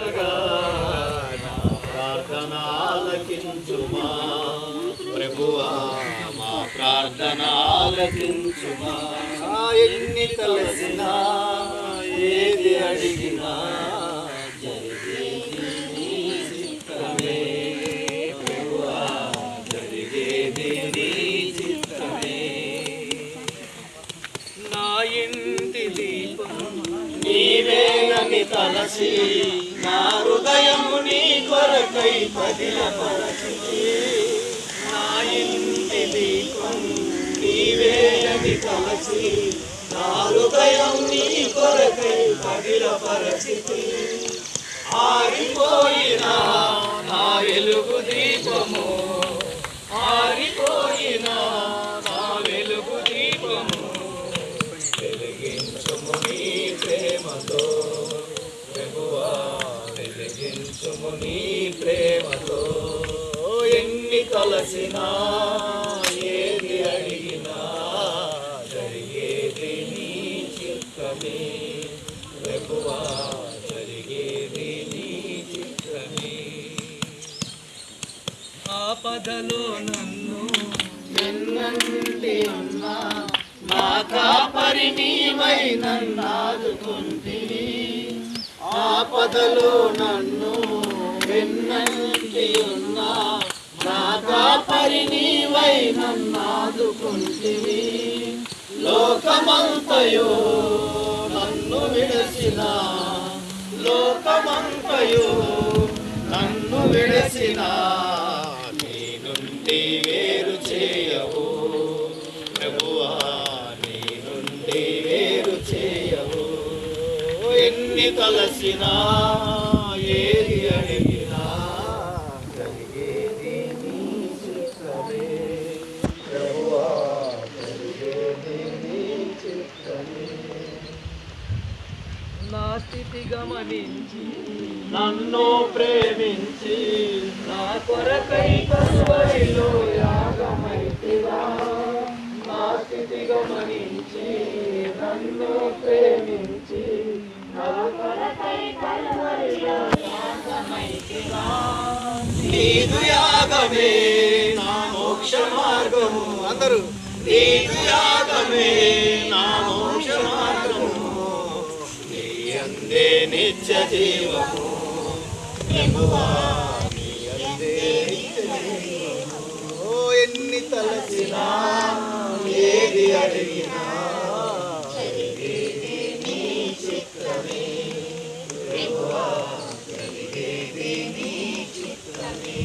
ఉండగా నా ప్రార్థన ఆలకించుమా ప్రభువా, మా ప్రార్థన ఆలకించుమా. ఎన్ని తలసినా ఏది అడిగినా జరిగేది నీ చిత్తమే ప్రభువా, జరిగేది నీ చిత్తమే. నా ఇంటి దీపం నీవేనని తలసి నా హృదయము నీ కొరకై పదిలపరచి. నా ఇంటి దీపం నీవేనని తలసి నా హృదయం నీ కొరకై పదిలపరచి. ఆరిపోయినా నా వెలుగు దీపము, ఆరిపోయినా నా వెలుగు దీపము, వెలిగించుము నీ ప్రేమతో ప్రభువా, వెలిగించుము నీ ప్రేమతో. ఎన్ని తలసినా ఏది అడిగినా జరిగేది నీ చిత్తమే ప్రభువా, జరిగేది నీ చిత్తమే. ఆపదలో నన్ను ఎన్నంటి ఉన్నా నా కాపరి నీవై నన్నాదుకుంటివి. ఆపదలో నన్ను వెన్నంటి ఉన్నా నా కాపరి నీవై నన్నాదుకుంటివి. లోకమంతయో నన్ను విడచిన, లోకమంతయో నన్ను విడచిన నీ నుండి వేరు చేయవు ప్రభువా, నీ నుండి వేరు చేయవు. ఎన్ని తలసినా ఏది అడిగినా జరిగేది నీ చిత్తమే ప్రభువా, జరిగేది నీ చిత్తమే. నా స్థితి గమనించి నన్ను ప్రేమించి నా కొరకై కలువరిలో యాగమైతివా. నా స్థితి గమనించి నన్ను ప్రేమించి నా కొరకై కలువరిలో యాగమైతివా. నీదు యాగమే నా మోక్ష మార్గము, అందరూ నీదు యాగమే నా మోక్ష మార్గము, నీ అందే నిత్య జీవము ప్రభువా, నీ అందే నిత్య జీవము. ఎన్ని తలసినా ఏది అడిగినా జరిగేది నీ చిత్తమే ప్రభువా, జరిగేది నీ చిత్తమే.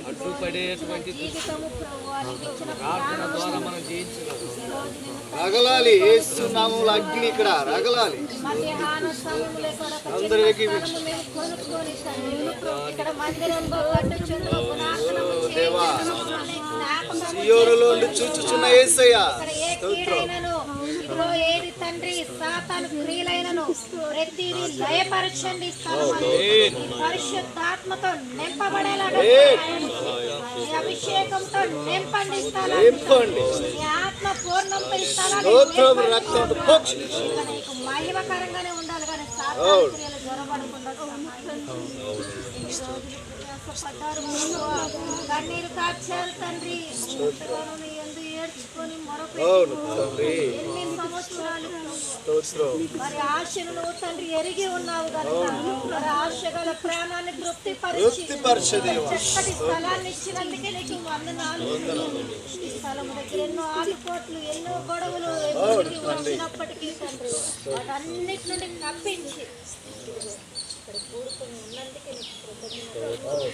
అడ్డుపడేటువంటి ప్రార్థన ద్వారా మనం జయించగలం. రగలాలి యేసు నామములో అగ్ని ఇక్కడ రగలాలి. అందరికీ దేవా, సియోనులో చూచుచున్న యేసయ్య స్తోత్రం. ఏది తండ్రి సాతాను క్రియలైనను ప్రతిదీ లయపరచండి. పరిశుద్ధాత్మతో నింపబడేలాగా అభిషేకంతో నింపండి. ఆత్మ పూర్ణంతో మహిమకరంగానే ఉండాలి కానీ సాతాను క్రియలు జ్వరపడకుండా కన్నీరు కార్చారు తండ్రి. ఏడ్చుకొని ఎన్ని సంవత్సరాలు మరి ఆశను తండ్రి ఎరిగి ఉన్నావు కనుక మరి ఆశ గల ప్రాణాన్ని తృప్తిపరిచి చక్కటి స్థలాన్ని ఇచ్చినందుకే నీకు వందనాలు. ఈ స్థలం దగ్గర ఎన్నో ఆటుపోట్లు ఎన్నో గొడవలు వచ్చినప్పటికీ తండ్రి వాటన్నిటి నుండి తప్పించి ఇక్కడ కూడుకొని ఉన్నందుకే నీకు కృతజ్ఞతలు.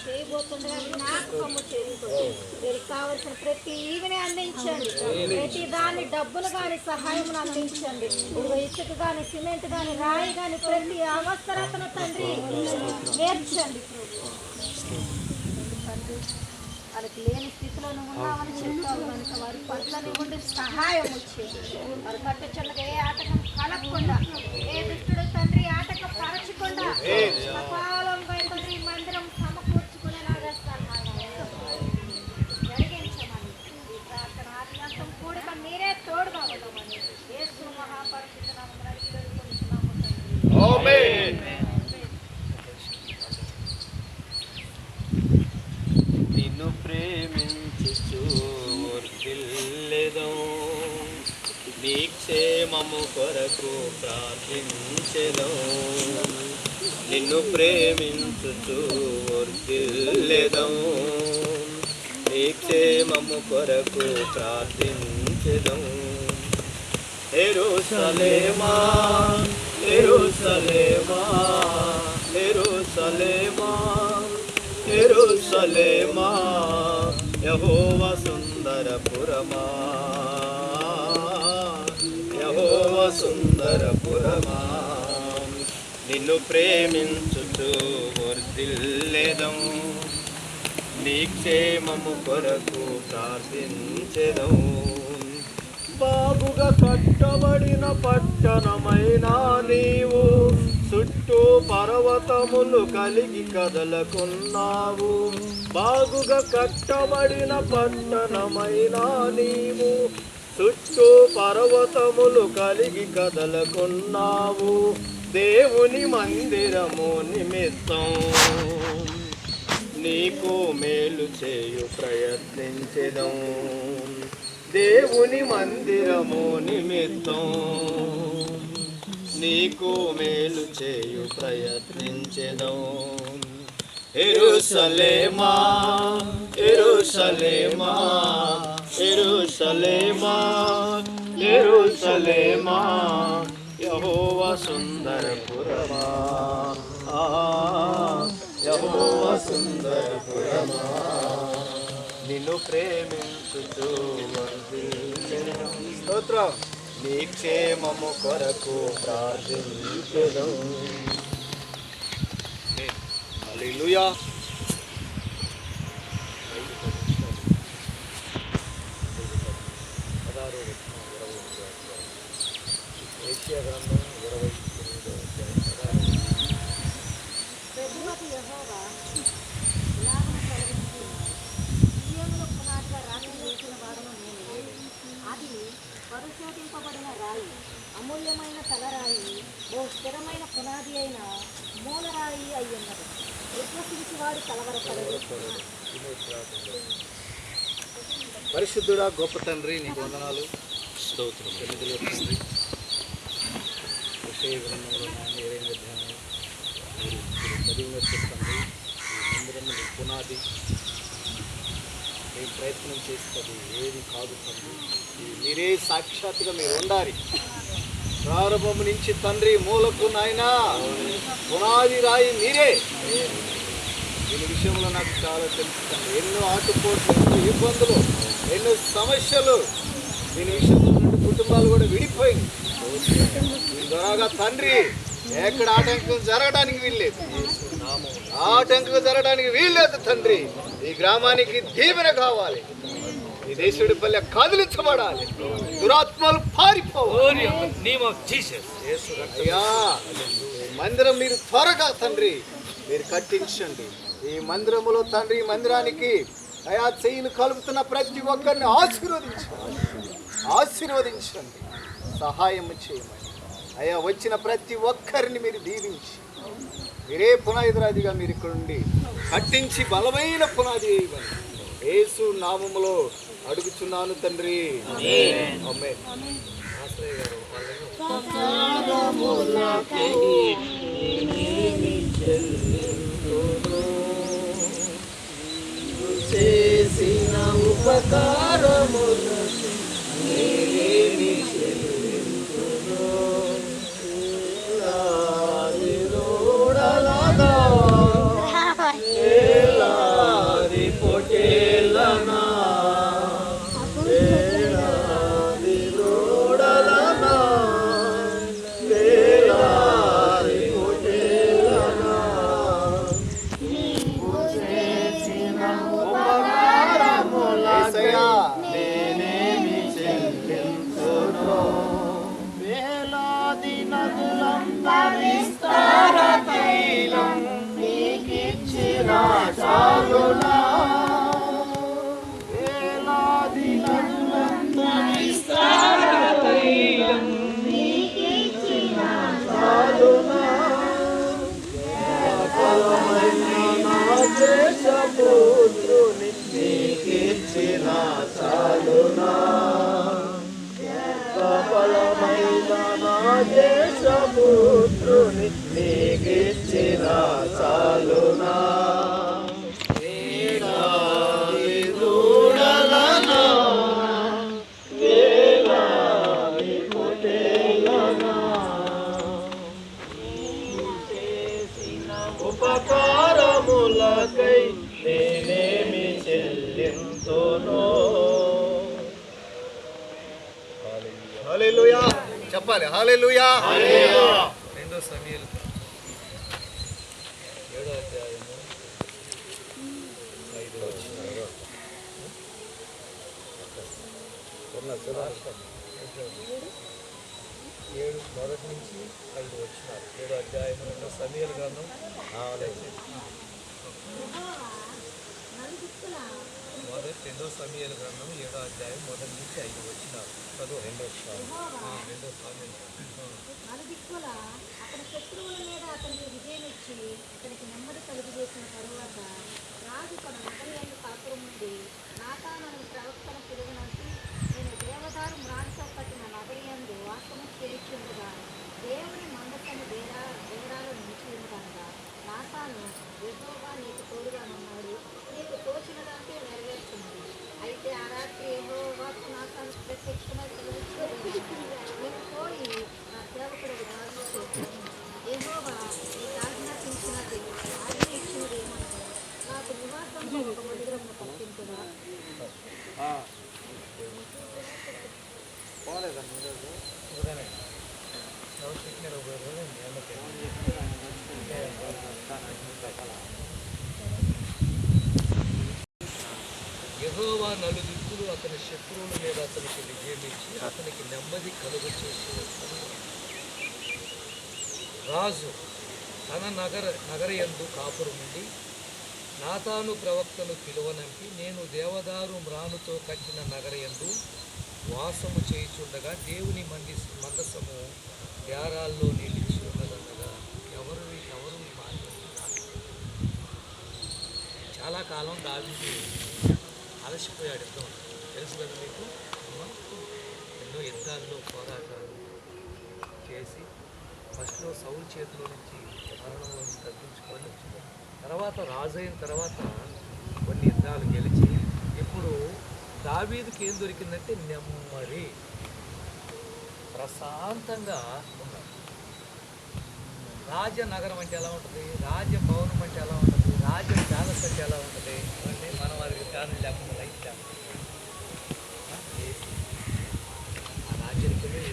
చేయబోతుండగా జ్ఞాపకము చేసుకోండి. వీరికి కావలసిన ప్రతి ఈవిని అందించండి. ప్రతి దాన్ని డబ్బులు కానీ సహాయం అందించండి. ఇసుక కానీ సిమెంట్ కానీ రాయి కానీ ప్రతి అవసరతను తండ్రి నేర్చండి. వాళ్ళకి లేని స్థితిలో నువ్వు ఉన్నావని చెప్తావు కనుక వారి పట్ల ఉండి సహాయం వచ్చి వారి కట్టుచున్నది ఏ ఆటకం కలగకుండా ఏ దుష్టుడు తండ్రి ఆటకం పరచకుండా సకాలంగా తండ్రి మందిరం సమకూర్చుకునేలాగా జరిగించమని ఈ ప్రార్థన ఆదినంతం కూడిక మీరే తోడుగా ఉండమని యేసు మహాపరిశుద్ధ నామమున అడిగి వేడుకొనుచున్నాము తండ్రి. ఆమేన్. నిన్ను ప్రేమించుచు వర్ధిల్లెదం, నీ క్షేమము కొరకు ప్రార్థించెదం. నిన్ను ప్రేమించుచు వర్ధిల్లెదం, నీ క్షేమము కొరకు ప్రార్థించెదం. యెరూషలేమా యెరూషలేమా యెరూషలేమా యెరూషలేమా, యెహోవా సుందరపురమా, యెహోవా సుందరపురమా. నిన్ను ప్రేమించుచు వర్ధిల్లెదం, నీ క్షేమము కొరకు ప్రార్థించెదం. బాగుగా కట్టబడిన పట్టణమైనా నీవు, చుట్టూ పర్వతములు కలిగి కదలకున్నావు. బాగుగా కట్టబడిన పట్టణమైనా నీవు, చుట్టూ పర్వతములు కలిగి కదలకున్నావు. దేవుని మందిరము నిమిత్తం నీకు మేలు చేయు ప్రయత్నించెదం. దేవుని మందిరము నిమిత్తం నీకు మేలు చేయు ప్రయత్నించెదం. యెరూషలేమా యెరూషలేమా యెరూషలేమా యెరూషలేమా, యెహోవా సుందరపురమా, యెహోవా సుందరపురమా. నిన్ను ప్రేమించుచు వర్ధిల్లెదం, స్తోత్రం, నీ క్షేమము కొరకు ప్రార్థించెదం. హల్లెలూయా. ఏషియా గ్రంథం 28వ అధ్యాయం. ప్రభువకు యెహోవా ఇలాగ సెలవిస్తున్నాడు. సియోనులో పునాదిగా రాతి వేసిన వాడను నేనే. అది పరిశోధింపబడిన రాయి, అమూల్యమైన తలరాయి, ఓ స్థిరమైన పునాది అయిన మూలరాయి అయ్యున్నది. విశ్వసించి వాడు కలవరపడదు. పరిశుద్ధుడా గొప్ప తండ్రి, నీకు వందనాలు. స్తోత్రం. సన్నిధిలో తండ్రి, విషయ గ్రంథంలో నాయన 20వ అధ్యాయం మీరు చదివినట్టు తండ్రి, ఈ మందిరము నీ పునాది. మేము ప్రయత్నం చేస్తుంది ఏది కాదు తండ్రి, మీరే సాక్షాత్తుగా మీరు ఉండాలి. ప్రారంభం నుంచి తండ్రి మూలకు నాయనా పునాది రాయి మీరే. దీని విషయంలో నాకు చాలా తెలుసు తండ్రి. ఎన్నో ఆటుపోట్లు, ఎన్నో ఇబ్బందులు, ఎన్నో సమస్యలు, దీని విషయంలో నుండి కుటుంబాలు కూడా విడిపోయింది. దీని ద్వారాగా తండ్రి ఎక్కడ ఆటంకం జరగడానికి వీల్లేదు, ఆటంకం జరగడానికి వీల్లేదు తండ్రి. ఈ గ్రామానికి దీవెన కావాలి, ఈ దేశుడి పల్లె కదిలించబడాలి, దురాత్మలు పారిపోవాలి. అయ్యా మందిరం మీరు త్వరగా తండ్రి మీరు కట్టించండి. ఈ మందిరములో తండ్రి, ఈ మందిరానికి అయా చెయ్యిని కలుపుతున్న ప్రతి ఒక్కరిని ఆశీర్వదించండి, సహాయం చేయమని. అయ్యా వచ్చిన ప్రతి ఒక్కరిని మీరు దీవించి మీరే పునాదిరాజుగా మీరు ఇక్కడ ఉండి కట్టించి బలమైన పునాది వేయమని యేసు నామములో అడుగుచున్నాను తండ్రి. ఆమేన్. చేసిన ఉపకారములు నేనేమి చెల్లింతును. ఏలాది రోడలగా ఏలాది పొటేలనా, ఏలాది రోడలనా, ఏలాది పొటేలనా, నీవు చేసిన ఉపకారములు యేసయ్యా నేనేమి చెల్లించును వేలాది నదులంత విస్తార తైలం నీకిచ్చిన చాలునా వేలాది నదులంత విస్తార తైలం నీకిచ్చిన చాలునా నా దేశపుత్రుని నీకిచ్చిన చాలునా సఫలమైన నా దేశపుత్రుని నీకిచ్చిన చాలునా వేలాది దూడలనా వేలాది పొట్టేలనా చేసిన ఉపకారములకై నేనేమి చెల్లింతును హల్లెలూయా చెప్పాలి హల్లెలూయా. రెండో సమయాలు 7వ అధ్యాయము 5వ వచనం. ఏడు మొదటి నుంచి 5 వచనాలు. 7వ అధ్యాయము 2వ సమయాలు గ్రంథం రెండో సమయాలు గ్రంథం 7వ అధ్యాయం మొదటి నుంచి 5 వచనాలు. చదువు 2వ సమయాలు. నలుదిక్కులా అతని శత్రువుల మీద అతనికి విజయం ఇచ్చి అతనికి నెమ్మది కలుగజేసిన తరువాత రాజు తన నగరియందు కాపురం నుండి నాతాను అనే ప్రవక్తను పిలువనంపి నేను దేవదారు మ్రాడితో కట్టిన నగరియందు వాసము చేయించుండగా దేవుని మందసము బేరాలు నిలిచి ఉండగా నాతాను యెహోవా నీకు తోడుగానున్నాడు, నీకు తోచినదంటే నెరవేర్చున్నది. అయితే ఆ రాత్రి యెహోవాకు నాతాను ప్రత్యక్షమై నేను పోయి నా సేవకుడు రాజు యెహోవా నీకు ఆజ్ఞాపించినది ఇచ్చినది ఏమంటే నాకు నివాసంలో ఒక మందిరము కట్టించుగా యెహోవా నలుదిక్కులు అతని శత్రువుల మీద అతనికి విజయమిచ్చి అతనికి నెమ్మది కలుగ చేసినప్పుడు రాజు తన నగరయందు కాపురం నుండి నాతాను ప్రవక్తను పిలువనంపి నేను దేవదారు మ్రానుతో కట్టిన నగరయందు వాసము చేయుచుండగా దేవుని మందసము యారాల్లో నిలిచి ఉన్నదన్నగా ఎవరు ఈ మాట చాలా కాలం దావీదు అలసిపోయాడు. యుద్ధం తెలుసు కదా మీకు. ఎన్నో యుద్ధాల్లో పోరాటాలు చేసి ఫస్ట్లో సౌలు చేతిలో నుంచి మరణంలో నుంచి తప్పించుకొని తర్వాత రాజు అయిన తర్వాత కొన్ని యుద్ధాలు గెలిచి ఇప్పుడు దావీదుకి ఏం దొరికిందంటే నెమ్మది, ప్రశాంతంగా ఉన్నాడు. రాజనగరం అంటే ఎలా ఉంటుంది, రాజభవనం అంటే ఎలా ఉంటుంది, రాజ ప్యాలెస్ అంటే ఎలా ఉంటుంది అంటే మనం వారికి ఫ్యాన్ లేకుండా లైట్ లేకుండా ఆ రాజ్యానికమే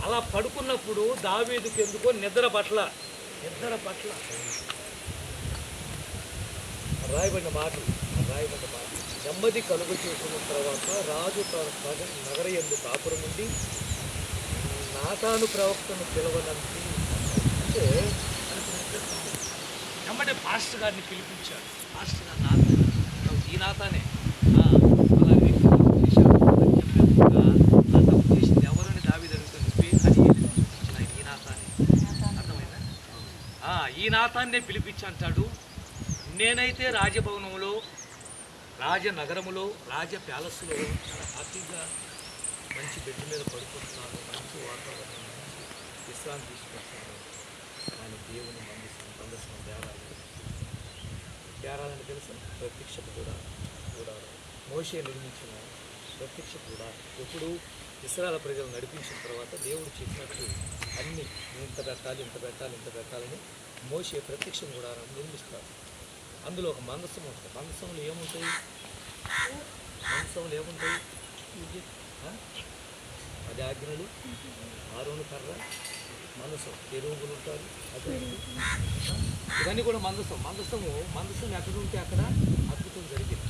అలా పడుకున్నప్పుడు దావీదుకి ఎందుకో నిద్ర పట్ల రాయబడిన మాటలు నెమ్మది కలుగు చేసుకున్న తర్వాత రాజు నగరయందు కాపురం ఉండి నాతాను ప్రవక్తను పిలవనంపి అంటే వెంబడే పాస్టర్ గారిని పిలిపించాడు. పాస్టర్ గారు నాతాను, ఈ నాతానే అలా చేశాడు అని చెప్పినట్టుగా ఆ తప్పు చేసింది ఎవరని దావీదు అడుగుతుంది. అది ఈ నాతానే, అర్థమైందా? ఈ నాతాన్నే పిలిపించి అంటాడు, నేనైతే రాజభవనంలో, రాజనగరములో, రాజ ప్యాలెస్లో చాలా హ్యాపీగా మంచి బెడ్ మీద పడుకుంటున్నాను, మంచి వాతావరణం, మంచి విశ్రాంతి తీసుకుంటున్నాను. కానీ దేవుని మందసం బేరాలని తెలుసు. ప్రత్యక్షత కూడా మోషే నిర్మించిన ప్రత్యక్షత కూడా ఎప్పుడు ఇశ్రాయేలు ప్రజలు నడిపించిన తర్వాత దేవుడు చెప్పినట్టు అన్నీ ఇంత పెట్టాలని మోషే ప్రత్యక్షం కూడా నిర్మిస్తారు. అందులో ఒక మందసం ఉంటుంది. మందసంలో ఏముంటాయి? అది ఆజ్ఞలు, ఆరోను కర్ర, మందసం, ఎరువులు ఉంటారు. అదే ఇవన్నీ కూడా మందసం ఎక్కడ ఉంటే అక్కడ అద్భుతం జరిగింది.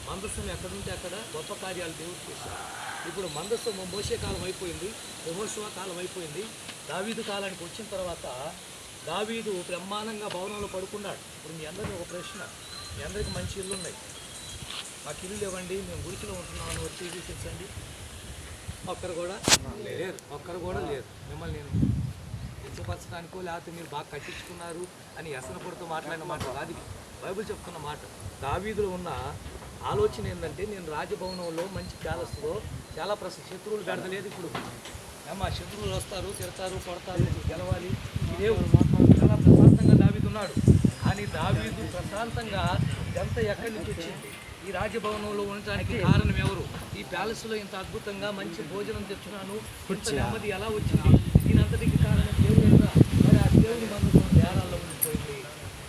మందస్సం ఎక్కడుంటే అక్కడ గొప్ప కార్యాలు దేవుడు చేశాడు. ఇప్పుడు మందస్సం మోషే కాలం అయిపోయింది, యెహోషువ కాలం అయిపోయింది. దావీదు కాలానికి వచ్చిన తర్వాత దావీదు బ్రహ్మాండంగా భవనంలో పడుకున్నాడు. ఇప్పుడు మీ అందరికీ ఒక ప్రశ్న, మీ అందరికీ మంచి ఇల్లు ఉన్నాయి, మాకు ఇల్లు లేవండి, మేము గుడికిలో ఉంటున్నామని వచ్చి చూపించండి. ఒక్కరు కూడా లేరు, ఒక్కరు కూడా లేరు. మిమ్మల్ని నేను ఇష్టపరచడానికో లేకపోతే మీరు బాగా కట్టించుకున్నారు అని వ్యసనపడుతూ మాట్లాడిన మాట కాదు, బైబిల్ చెప్తున్న మాట. దావీదులో ఉన్న ఆలోచన ఏంటంటే, నేను రాజభవనంలో మంచి ప్యాలెస్లో చాలా శత్రువులు బెడదలేదు. ఇప్పుడు అమ్మా శత్రువులు వస్తారు, తిడతారు, కొడతారు, గెలవాలి, ఇదే చాలా ప్రశాంతంగా దావీదు ఉన్నాడు. కానీ దావీదు ప్రశాంతంగా ఇదంతా ఎక్కడి నుంచి వచ్చింది? ఈ రాజభవనంలో ఉండటానికి కారణం ఎవరు? ఈ ప్యాలెస్లో ఇంత అద్భుతంగా మంచి భోజనం తెచ్చున్నాను, ఇంత నెమ్మది ఎలా వచ్చింది? దీనంతటికి కారణం దేవుడు. మరి ఆ దేవుని మందులో నేరాల్లో ఉండిపోయింది.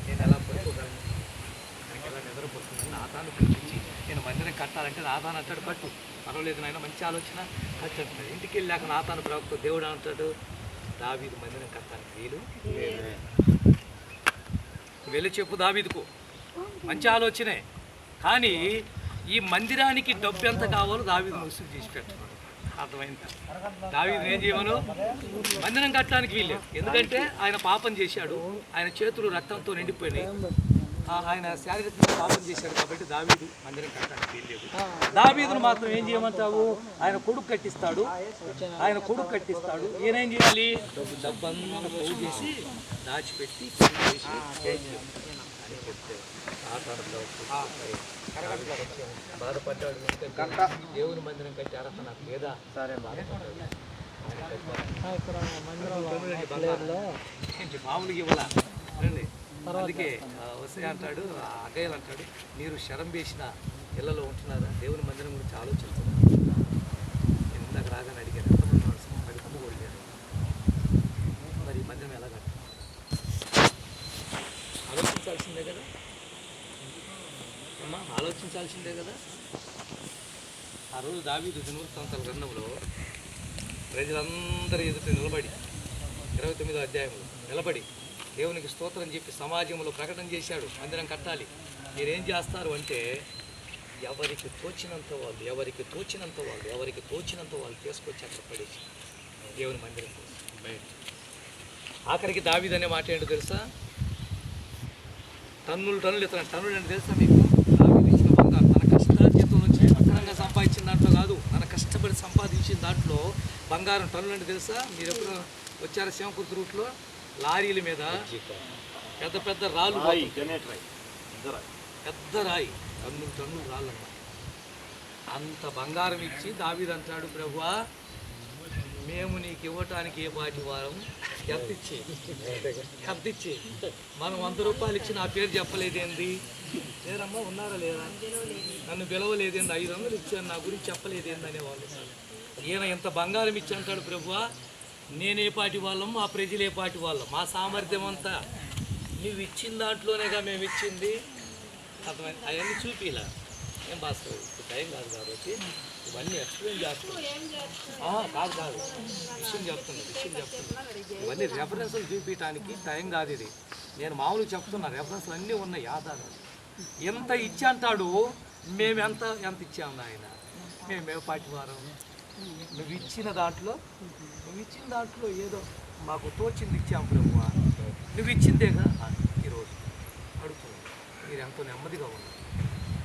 నేను ఎలా పడుకోగలను, నాకు ఎలా నిద్రపోతుందని నాతాను పిలిపించి, నేను మందిరం కట్టాలంటే నాతాను అంటాడు, కట్టు, పర్వాలేదు నాయన, మంచి ఆలోచన, కట్టంటాడు. ఇంటికి వెళ్ళాక నాతాను ప్రవక్త దేవుడు అంటాడు, దావీదు మందిరం కట్టానికి వీలు వెళ్ళి చెప్పు దావీదుకు, మంచి ఆలోచనే, కానీ ఈ మందిరానికి డబ్బు ఎంత కావాలో దావీదు వసూలు చేసి పెట్టుకున్నాడు. అర్థమైందా? దావీదు ఏం చేయమను, మందిరం కట్టడానికి వీల్లేదు. ఎందుకంటే ఆయన పాపం చేశాడు, ఆయన చేతులు రక్తంతో నిండిపోయినాయి, ఆయన శారీరకంగా పాపం చేశాడు. కాబట్టి దావీదు మందిరం కట్టడానికి వీల్లేదు. దావీదును మాత్రం ఏం చేయమంటావు? ఆయన కొడుకు కట్టిస్తాడు, ఆయన కొడుకు కట్టిస్తాడు. ఈయనేం చేయాలి? డబ్బంతా పోగు చేసి దాచిపెట్టి అని చెప్తే బాధపడ్డాడు. దేవుని మందిరం కట్టి అర్హత నాకు లేదా? సరే, బాధపడ్డాడు. మామూలుగా ఇవ్వాలా రండి. అందుకే వస్తే అంటాడు, అగ్గయ్యలు అంటాడు, మీరు శరం వేసిన ఇళ్లలో ఉంటున్నారా? దేవుని మందిరం గురించి ఆలోచిస్తున్నారు. నేను ఇందాక రాగానే అడిగాను, ఎంతమంది 10 మంది కూడా లేరు. మరి ఈ మందిరం ఎలా కట్టాలి? ఆలోచించాల్సిందే కదా అమ్మా, ఆలోచించాల్సిందే కదా. ఆ రోజు దావీదు దినవృత్తాంతాల గ్రంథంలో ప్రజలందరూ ఎదుట నిలబడి 29వ అధ్యాయంలో నిలబడి దేవునికి స్తోత్రం చెప్పి సమాజంలో ప్రకటన చేశాడు, మందిరం కట్టాలి. మీరేం చేస్తారు అంటే, ఎవరికి తోచినంత వాళ్ళు తీసుకొచ్చి అక్కడ పడేసి దేవుని మందిరం బయట. ఆఖరికి దావీదు అనే మాట ఏంటో తెలుసా? టన్నులు ఇతను టన్నులు అంటే తెలుసా మీకు? దావీదు ఇచ్చిన బంగారం తన కష్టార్జితం నుంచి అక్రమంగా సంపాదించిన దాంట్లో కాదు, తన కష్టపడి సంపాదించిన దాంట్లో బంగారం టన్నులు అంటే తెలుసా? మీరు ఎప్పుడు వచ్చారా శివకుర్తి రూట్లో? లారీల మీద పెద్ద పెద్ద రాళ్ళు, పెద్ద రాయి, టన్నులు రాళ్ళు అన్నమాట. అంత బంగారం ఇచ్చి దావీదు అంటాడు, ప్రభువా మేము నీకు ఇవ్వటానికి ఏ పాటి వారం, ఎత్తిచ్చి మనం 100 రూపాయలు ఇచ్చి నా పేరు చెప్పలేదేంది? లేరమ్మా, ఉన్నారా లేదా? నన్ను పిలవలేదేంది? 500 ఇచ్చాను, నా గురించి చెప్పలేదేంది అనేవాళ్ళు. ఈయన ఎంత బంగారం ఇచ్చి అంటాడు, ప్రభువా నేనే పాటి వాళ్ళం, మా ప్రజలు ఏ పాటి వాళ్ళం, మా సామర్థ్యం అంతా నువ్వు ఇచ్చిన దాంట్లోనేగా మేము ఇచ్చింది. అర్థమైంది? అవన్నీ చూపిలా ఏం భాస్కర్, ఇప్పుడు టైం కాదు కాబట్టి ఇవన్నీ ఎక్స్ప్లెయిన్ చేస్తున్నాను. కాదు విషయం చెప్తున్నా. ఇవన్నీ రెఫరెన్స్లు చూపించడానికి టైం కాదు ఇది. నేను మామూలుగా చెప్తున్నా, రెఫరెన్స్లు అన్నీ ఉన్నాయి, ఆధారాలు. ఎంత ఇచ్చి అంటాడు, మేము ఎంత ఇచ్చాము ఆయన, మేమే పాటి వారం. నువ్వు ఇచ్చిన దాంట్లో ఏదో మాకు తోచింది ఇచ్చాము ప్రభువా, నువ్వు ఇచ్చిందేగా. ఈరోజు అడుగుతున్నాను, మీరు ఎంతో నెమ్మదిగా ఉన్నారు,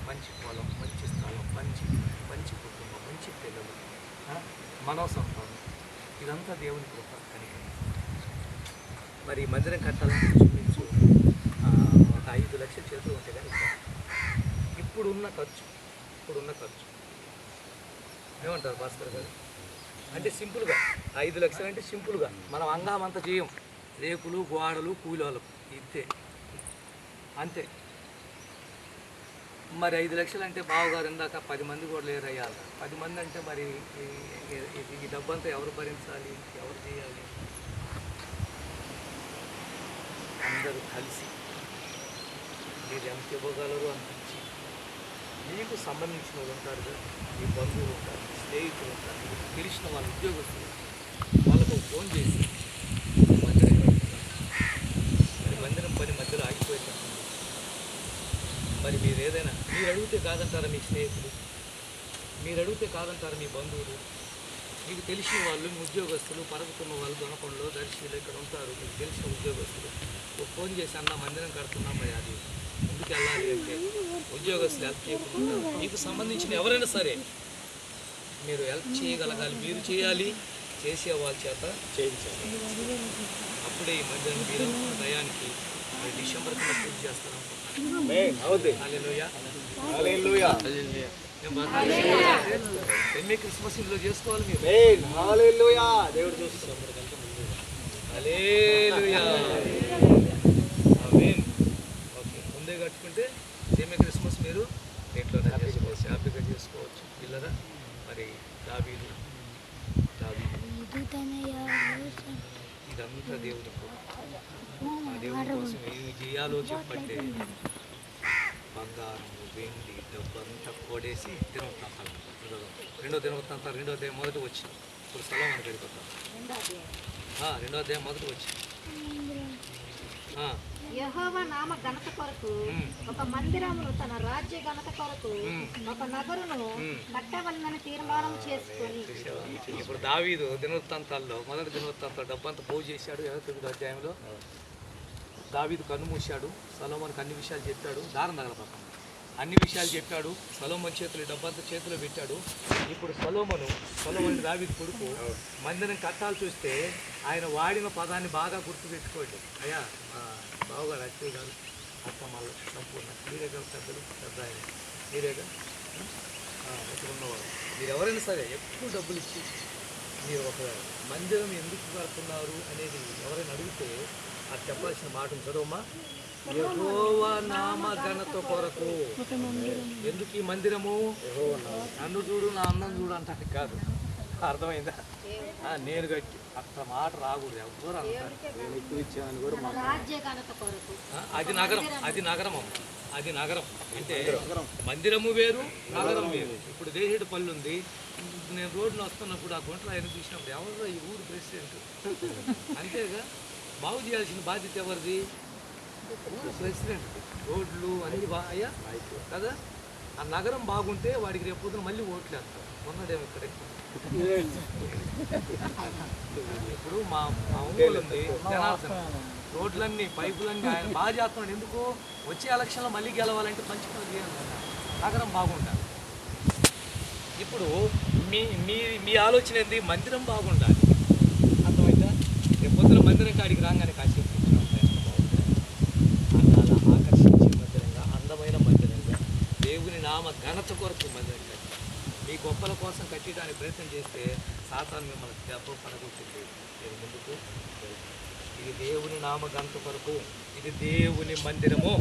మంచి పొలం, మంచి స్థలం, మంచి కుటుంబం, మంచి పిల్లలు, మనో సంపాదన, ఇదంతా దేవుని కృప కనికరం. మరి మందిరం కట్టాలని చూపించు ఒక 5 లక్షల చేతులు ఉంటే కానీ ఇప్పుడున్న ఖర్చు ఏమంటారు భాస్కర్ గారు? అంటే సింపుల్గా 5 లక్షలు అంటే సింపుల్గా మనం అంగామంతా చేయం, రేకులు, గోడలు, కూలీలకు ఇస్తే అంతే. మరి 5 లక్షలు అంటే బావగారు ఇందాక 10 మంది కూడా లేరయ్యా. 10 మంది అంటే మరి ఈ డబ్బంతా ఎవరు భరించాలి, ఎవరు చేయాలి? అందరూ కలిసి మీరు ఎంత ఇవ్వగలరు అంత ఇచ్చి, మీకు సంబంధించిన వాళ్ళు ఉంటారు కదా, మీ బంధువులు ఉంటారు, స్నేహితులు ఉంటారు, మీకు తెలిసిన వాళ్ళ ఉద్యోగస్తులు, వాళ్ళకు ఫోన్ చేసి మందిరం కడుతున్నాం, మరి మందిరం పని మధ్యలో ఆగిపోయింది, మరి మీరు ఏదైనా మీరు అడిగితే కాదంటారా మీ స్నేహితులు, మీరు అడిగితే కాదంటారా మీ బంధువులు, మీకు తెలిసిన వాళ్ళు, మీ ఉద్యోగస్తులు, పరకుతున్న వాళ్ళు దొనకొండలో దర్శిలో ఇక్కడ ఉంటారు, మీకు తెలిసిన ఉద్యోగస్తులు ఫోన్ చేసి అన్న మందిరం కడుతున్నాం మరి అది ఎందుకు వెళ్ళాలి అంటే ఉద్యోగస్తులు హెల్ప్ చేయకుండా మీకు సంబంధించిన ఎవరైనా సరే మీరు హెల్ప్ చేయగలగాలి, మీరు చేయాలి, చేసే వాళ్ళ చేత చేయించాలి. అప్పుడే ఈ మందిరం మీరు అనుకున్న దయానికి మరి డిసెంబర్ కింద పూర్తి చేస్తాను క్రిస్మస్ ఇంట్లో చేసుకోవాలి మీరు. దేవుడు చూస్తున్నాం. హల్లెలూయా. ఆమేన్. ఓకే, ముందే కట్టుకుంటే సేమే క్రిస్మస్ మీరు ఇంట్లోనే చేసుకోవచ్చు, హ్యాపీగా చేసుకోవచ్చు. పిల్లరా మరి దావీదు ఇదంతా దేవుడు ఆ దేవుడి కోసం ఏమి చేయాలో చెప్పంటే బంగారం, వెండి, డబ్బు అంతా కోడేసి దినవృత్తాంతాలు రెండో దినవృత్తాంతాలు రెండో అధ్యాయం మొదటి వచ్చి ఇప్పుడు సొలొమోనుకి వెళ్ళిపోతాం. రెండో అధ్యాయం మొదటి వచ్చి యెహోవా నామ ఘనత కొరకు ఒక మందిరమును, తన రాజ్య ఘనత కొరకు ఒక నగరును కట్టవలనని తీర్మానం చేసుకొని. ఇప్పుడు దావీదు దినవృత్తాంతాల్లో మొదటి దినవృత్తాంతాలు డబ్బంతా పోగు చేశాడు. 29వ అధ్యాయంలో దావీదు కన్ను మూశాడు, సొలొమోనుకి అన్ని విషయాలు చెప్పాడు, దారం తగలపక్క అన్ని విషయాలు చెప్పాడు. సొలొమోను చేతులు డబ్బంతా చేతిలో పెట్టాడు. ఇప్పుడు సొలొమోను దావీదు కొడుకు మందిరం కట్టాలు చూస్తే ఆయన వాడిన పదాన్ని బాగా గుర్తుపెట్టుకోండి. అయ్యా బావుగారు, అచ్చయ్య గారు, అక్క మళ్ళీ సంపూర్ణ మీరేగా పెద్దలు, పెద్ద ఆయన మీరేగా ఇక్కడ ఉన్నవాడు. మీరు ఎవరైనా సరే ఎక్కువ డబ్బులు ఇచ్చి మీరు ఒక మందిరం ఎందుకు కడుతున్నారు అనేది ఎవరైనా అడిగితే అది చెప్పాల్సిన మాట చదవమ్మా. యెహోవా నామ ఘనత కొరకు. ఎందుకు ఈ మందిరము? నన్ను చూడు, నా అన్నం చూడు అంటానికి కాదు. అర్థమైందా? నేను గట్టి అట్లా మాట రాకూడదు ఎవరు అంటారు. అది నగరం, అది నగరం అమ్మ, అది నగరం. అంటే మందిరము వేరు, నగరం వేరు. ఇప్పుడు దేశేడు పల్లి ఉంది. నేను రోడ్డును వస్తున్నప్పుడు ఆ గుంటలో ఆయన చూసినప్పుడు ఎవరు ఈ ఊరు ప్రెసిడెంట్ అంతేగా, బాగు చేయాల్సిన బాధ్యత ఎవరిది? ఊరు ప్రెసిడెంట్. రోడ్లు అన్ని అయ్యా కదా. ఆ నగరం బాగుంటే వాడికి రేపు పొద్దున మళ్ళీ ఓట్లు వేస్తారు. ఉన్నదేమో ఇక్కడ ఇప్పుడు మా ఊళ్ళు ఉంది జనార్దన్, రోడ్లన్నీ పైపులన్నీ ఆయన బాగా చేస్తున్నాడు. ఎందుకు? వచ్చే ఎలక్షన్లో మళ్ళీ గెలవాలంటే మంచి పని చేయాలి, నగరం బాగుండాలి. ఇప్పుడు మీ మీ మీ ఆలోచన ఏంది? మందిరం బాగుండాలి. అర్థమైందా? రేపు పొద్దున మందిరం కాడికి రాగానే కాసేపు అలా ఆకర్షించే మందిరంగా, అందమైన మందిరంగా, దేవుని నామ ఘనత కొరకు మందిరం కట్టి మీ గొప్పల కోసం కట్టడానికి ప్రయత్నం చేస్తే సాతాను మిమ్మల్ని దెబ్బ పడగొట్టింది. నేను ముందుకు ఇది దేవుని నామ ఘనత కొరకు, ఇది దేవుని మందిరము.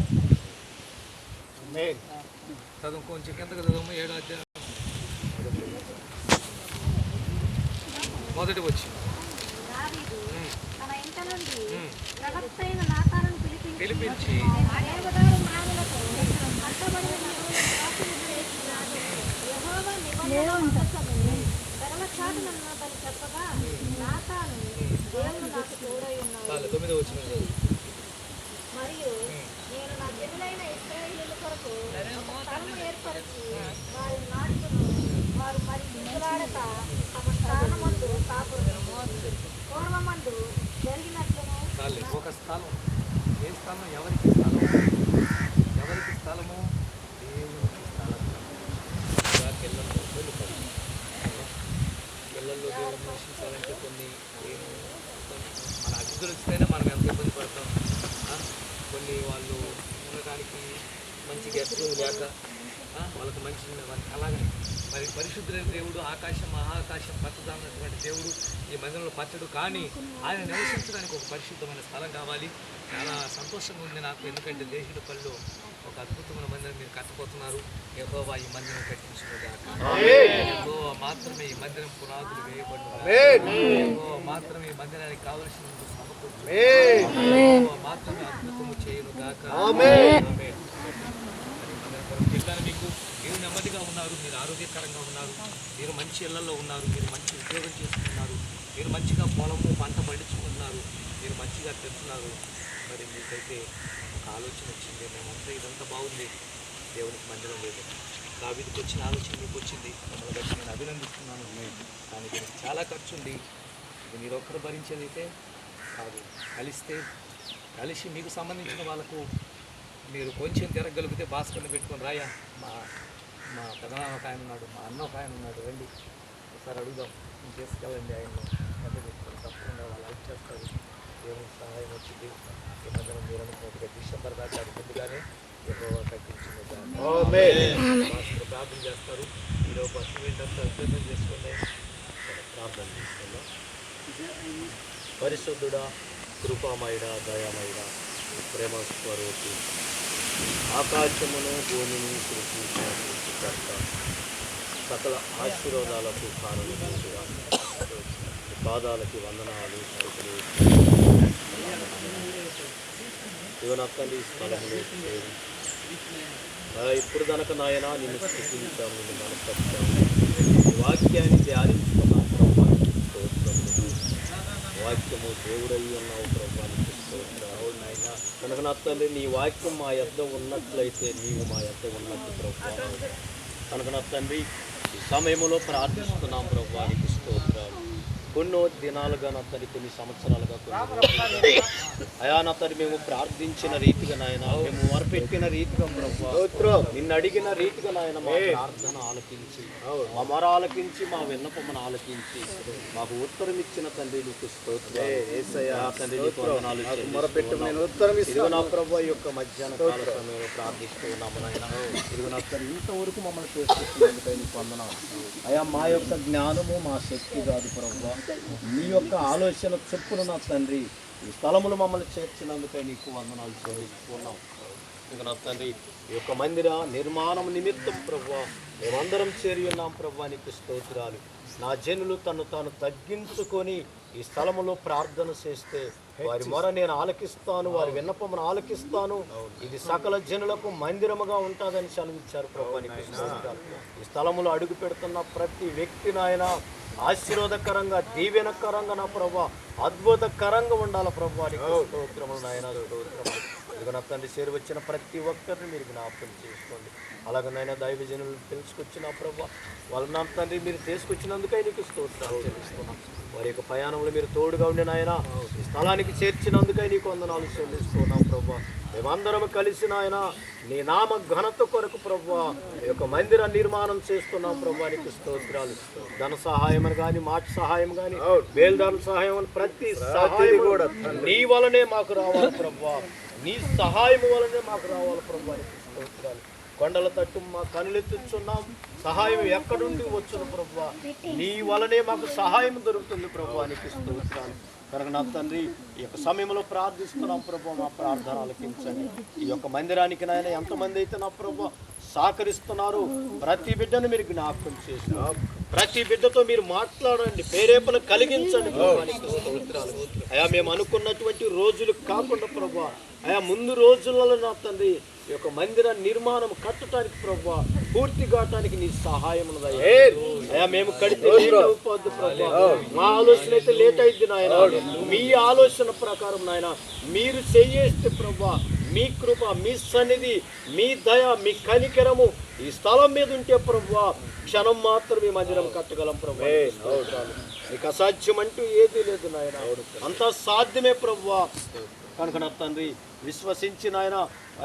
చదువు కొంచెం కిందకు చదువు. 7వ అధ్యాయం మొదటి వచ్చి తన ఇంట నుండి ప్రవక్తైన నాతానును పిలిపించి దేవదారు మ్రాణులతో కట్టబడిన నగరులను చేసినాడు. యెహోవా నిబంధన మందసము తెరల చాటునున్నదని చెప్పగా నాతాను దేవుడు నాకు తోడై ఉన్నాడు. 9వ వచ్చిన మరియు నేను నా జనులైన ఇశ్రాయేలీయుల కొరకు ఒక స్థలము ఏర్పరిచి వారి నాటును వారు మరి దిగులాడక తమ స్థానమందు కాపురము పూర్వమందు జరిగినట్లును. ఒక స్థలం, ఏ స్థలం? ఎవరికి స్థలం? ఎవరికి స్థలము? దేవునికి స్థలం. పిల్లల్లో వెళ్ళిపోయి పిల్లల్లో దేవుడు నివసించాలంటే కొన్ని మన అతిథులు వస్తేనే మనం ఎంత ఇబ్బంది పడతాం. కొన్ని వాళ్ళు ఉండడానికి మంచి గెస్ట్ రూమ్ లేక వాళ్ళకి మంచి అలాగని మరి పరిశుద్ధులైన దేవుడు ఆకాశం మహాకాశం పచ్చదన్నటువంటి దేవుడు ఈ మందిరంలో పచ్చడు. కానీ ఆయన నివసించడానికి ఒక పరిశుద్ధమైన స్థలం కావాలి. చాలా సంతోషంగా ఉంది నాకు, ఎందుకంటే దేశీయుల పల్లెలో ఒక అద్భుతమైన మందిరం మీరు కట్టబోతున్నారు. యెహోవా ఈ మందిరం కట్టించుకోగాక. యెహోవా మాత్రమే ఈ మందిరం పునాదులు వేయబడును. యెహోవా మాత్రమే ఈ మందిరానికి కావలసిన సమకూర్చు. యెహోవా మాత్రమే అద్భుతము చేయును గాక. చెప్పాను మీకు, మీరు నెమ్మదిగా ఉన్నారు, మీరు ఆరోగ్యకరంగా ఉన్నారు, మీరు మంచి ఇళ్లలో ఉన్నారు, మీరు మంచి ఉద్యోగం చేసుకుంటున్నారు, మీరు మంచిగా పొలము పంట పండించుకుంటున్నారు, మీరు మంచిగా తెస్తున్నారు. మరి మీకైతే ఒక ఆలోచన వచ్చింది, మేమంతా ఇదంతా బాగుంది, దేవునికి మందిరం లేదు. దావీదుకు వచ్చిన ఆలోచన మీకు వచ్చింది, మమ్మల్ని బట్టి నేను అభినందిస్తున్నాను. కానీ దీనికి చాలా ఖర్చు ఉంది. ఇది మీరు ఒక్కరు భరించేదైతే కాదు. కలిసి మీకు సంబంధించిన వాళ్ళకు మీరు కొంచెం తిరగలిగితే భాస్కర్ని పెట్టుకొని రాయా, మా పెదనాన్న ఒక ఆయన ఉన్నాడు, మా అన్న ఒక ఆయన ఉన్నాడు, రండి ఒకసారి అడుగుదాం, నేను తీసుకెళ్ళండి ఆయన్ని పెద్ద పెట్టుకొని తప్పకుండా వాళ్ళు హెల్ప్ చేస్తారు. దేవునికి సహాయం వచ్చింది. ఈ మధ్యన మీరు అనుకున్నట్టుగా డిసెంబర్ దాకా అది ముందుగానే ఎక్కువగా కట్టించింది. ప్రార్థన చేస్తారు. మీరు ఫస్ట్ ఏంటంటే అభ్యర్థన చేసుకోండి, ప్రార్థన చేసుకుందాం. పరిశుద్ధుడా, కృపామయుడా, దయామయుడా, ప్రేమ స్వరూపి, ఆకాశమును భూమిని సృష్టించిన సృష్టికర్త, సకల ఆశీర్వాదాలకు కారణమవుతుగా పాదాలకి వందనాలు. ఇవనక్కడి స్థలంలో ఇప్పుడు కనుక నాయన నిన్ను స్థితించాము, నిన్ను మనపరిచాము, వాక్యాన్ని ధ్యానించుకున్నాం ప్రభువానికి స్తోత్రములు. వాక్యము దేవుడయ్యి ఉన్నావు ప్రభువానికి స్తోత్రాలు నాయన. కనుక నా తల్లి నీ వాక్యం మా యొద్ద ఉన్నట్లయితే నీవు మా యొద్ద ఉన్నట్టు ప్రభువా. కనుక నా తండ్రి ఈ సమయంలో ప్రార్థిస్తున్నాం ప్రభువానికి స్తోత్రాలు. కొన్నో దినాలుగా నా తల్లి, కొన్ని సంవత్సరాలుగా, అయా నా తల్లి మేము ప్రార్థించిన రీతిగా నాయన, మేము మొరపెట్టిన రీతిగా ప్రభువా, నిన్ను అడిగిన రీతిగా నాయన మా ప్రార్థన ఆలకించి, మా మొర ఆలకించి, మా విన్నపమును ఆలకించి మాకు ఉత్తరం ఇచ్చిన తండ్రి నీకు స్తోత్రం. తండ్రి నీకు వందనాలు చెల్లిస్తున్నాము. ఇదిగో నా ప్రభువా, ఈ యొక్క మధ్యాహ్న కాల సమయంలో ప్రార్థిస్తూ ఉన్నాము నాయన. ఇదిగో నా తల్లి ఇంతవరకు మమ్మల్ని చేసుకొచ్చినందుకై నీకు వందనాలు. అయా మా యొక్క జ్ఞానము మా శక్తి కాదు ప్రభువా, నీ యొక్క ఆలోచన చొప్పున నా తండ్రి ఈ స్థలములు మమ్మల్ని చేర్చినందుకై నీకు వందనాలు చెల్లిస్తున్నాం. ఇంకా నా తండ్రి ఈ యొక్క మందిర నిర్మాణం నిమిత్తం ప్రభువా మేమందరం చేరి ఉన్నాం ప్రభువా, నీకు స్తోత్రాలు. నా జనులు తను తాను తగ్గించుకొని ఈ స్థలములో ప్రార్థన చేస్తే వారి మొర నేను ఆలకిస్తాను, వారి విన్నపమును ఆలకిస్తాను. ఇది సకల జనులకు మందిరముగా ఉంటుందని సెలవిచ్చారు ప్రభువా, నీకు స్తోత్రాలు. ఈ స్థలములో అడుగు పెడుతున్న ప్రతి వ్యక్తి నాయన ఆశీర్వాదకరంగా, దీవెనకరంగా నా ప్రభువా, అద్భుతకరంగా ఉండాలి ప్రభువా, నీకు స్తోత్రములు నాయన, స్తోత్రములు. ఇదిగో నా తండ్రి చేరి వచ్చిన ప్రతి ఒక్కరిని మీరు జ్ఞాపకం చేసుకోండి. అలాగనైనా దైవజనులు తెలుసుకొచ్చిన ప్రభువా, వాళ్ళ నా తండ్రి మీరు తీసుకొచ్చినందుకై నీకు స్తోత్రాలు చెల్లిస్తున్నాం. వారి యొక్క ప్రయాణంలో మీరు తోడుగా ఉండి నాయన ఈ స్థలానికి చేర్చినందుకై నీకు వందనాలు చెల్లిస్తున్నాం ప్రభువా. మేమందరం కలిసి నాయన నీ నామ ఘనత కొరకు ప్రభువా ఈ యొక్క మందిర నిర్మాణం చేస్తున్నాం ప్రభువా, నీకు స్తోత్రాలు. ధన సహాయం అని కానీ, మాట సహాయం కానీ, బేల్దారుల సహాయం అని ప్రతి సహాయం కూడా నీ వలనే మాకు రావాలి ప్రభువా, నీ సహాయం వలనే మాకు రావాలి ప్రభువా, నీకు స్తోత్రాలు. కొండల తట్టు మా కనులెత్తుచున్నాం, సహాయం ఎక్కడుండి వచ్చును ప్రభువా, నీ వలనే మాకు సహాయం దొరుకుతుంది ప్రభువా, నీకు స్తోత్రాలు. కనుక నా తండ్రి ఈ యొక్క సమయంలో ప్రార్థిస్తున్నాం ప్రభువా, మా ప్రార్థన ఆలకించండి. ఈ యొక్క మందిరానికి నాయన ఎంతమంది అయితే నా ప్రభువా సహకరిస్తున్నారు, ప్రతి బిడ్డను మీరు జ్ఞాపకం చేసినారు, ప్రతి బిడ్డతో మీరు మాట్లాడండి, ప్రేరేపణ కలిగించండి ప్రభువా, నీకు స్తోత్రాలు. అయా మేము అనుకున్నటువంటి రోజులు కాకుండా ప్రభువా, అయా ముందు రోజులలో నా తండ్రి ఈ యొక్క మందిర నిర్మాణం కట్టడానికి ప్రభువా, పూర్తి కావటానికి నీ సహాయం అయ్యా. మేము కడితే అయిపోద్ది ప్రభువా, మా ఆలోచన అయితే లేట్ అయింది నాయన. మీ ఆలోచన ప్రకారం నాయన మీరు చేయేస్తే ప్రభువా, మీ కృప, మీ సన్నిధి, మీ దయ, మీ కనికరము ఈ స్థలం మీద ఉంటే ప్రభువా క్షణం మాత్రమే మందిరం కట్టగలం ప్రభువా. నీకు అసాధ్యం అంటూ ఏదీ లేదు నాయన, అంతా సాధ్యమే ప్రభువా. కనుక నా తండ్రి విశ్వసించిన ఆయన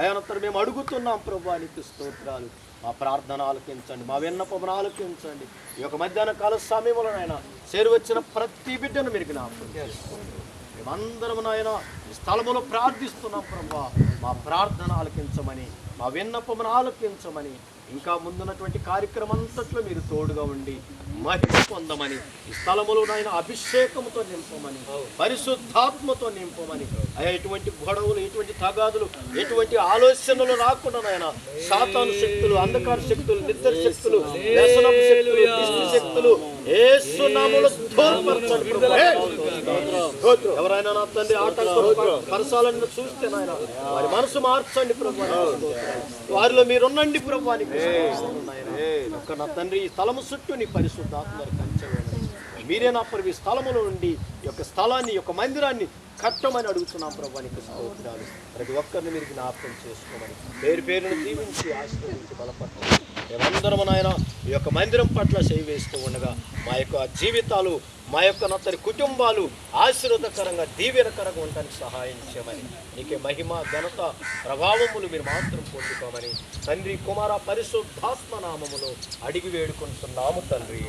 అయానంతరం మేము అడుగుతున్నాం ప్రభువా, నీకు స్తోత్రాలు. మా ప్రార్థన ఆలకించండి, మా విన్నపమును ఆలకించండి. ఈ యొక్క మధ్యాహ్న కాల సమయంలో నాయన చేరువచ్చిన ప్రతి బిడ్డను మీరు జ్ఞాపకం చేసుకోండి. మేమందరం నాయన ఈ స్థలములో ప్రార్థిస్తున్నాం ప్రభువా, మా ప్రార్థన ఆలకించమని, మా విన్నపమును ఆలకించమని, ఇంకా ముందున్నటువంటి కార్యక్రమం అంతట్లో మీరు తోడుగా ఉండి మహిమ పొందమని, ఈ స్థలములో నాయన అభిషేకముతో నింపమని, పరిశుద్ధాత్మతో నింపమని. అయ్యా ఎటువంటి గొడవలు, ఎటువంటి తగాదులు, ఎటువంటి ఆలోచనలు రాకుండా నాయన సాతాను శక్తులు, అంధకార శక్తులు, నిద్ర శక్తులు, వ్యసనపు శక్తులు, దిష్టి శక్తులు యేసు నామములో దూరపరచండి. ఎవరైనా నా తండ్రి ఆటంకపరచాలని చూస్తే నాయన వారి మనసు మార్చండి ప్రభువా, వారిలో మీరున్నండి ప్రభువా, ఒక నా తండ్రి ఈ స్థలము చుట్టూ నీ పరిశుద్ధాత్మ కంచె మీరే నా ప్రభు ఈ స్థలములో నుండి ఈ యొక్క స్థలాన్ని, ఈ యొక్క మందిరాన్ని కట్టమని అడుగుతున్నాం ప్రభు. నీకు స్తోత్రాలు. ప్రతి ఒక్కరిని మీరు జ్ఞాపకం చేసుకోమని పేరు పేరును దీవించి ఆశీర్వదించి బలపరచండి. మేమందరం నాయన ఈ యొక్క మందిరం పట్ల చేయి వేస్తూ ఉండగా మా యొక్క జీవితాలు, మా యొక్క నత్తరి కుటుంబాలు ఆశీర్వాదకరంగా దీవెనకరంగా ఉండడానికి సహాయం చేయమని, నీకే మహిమ ఘనత ప్రభావములు మీరు మాత్రం పొందుకోమని తండ్రి కుమార పరిశుద్ధాత్మ నామములో అడిగి వేడుకుంటున్నాము తండ్రి.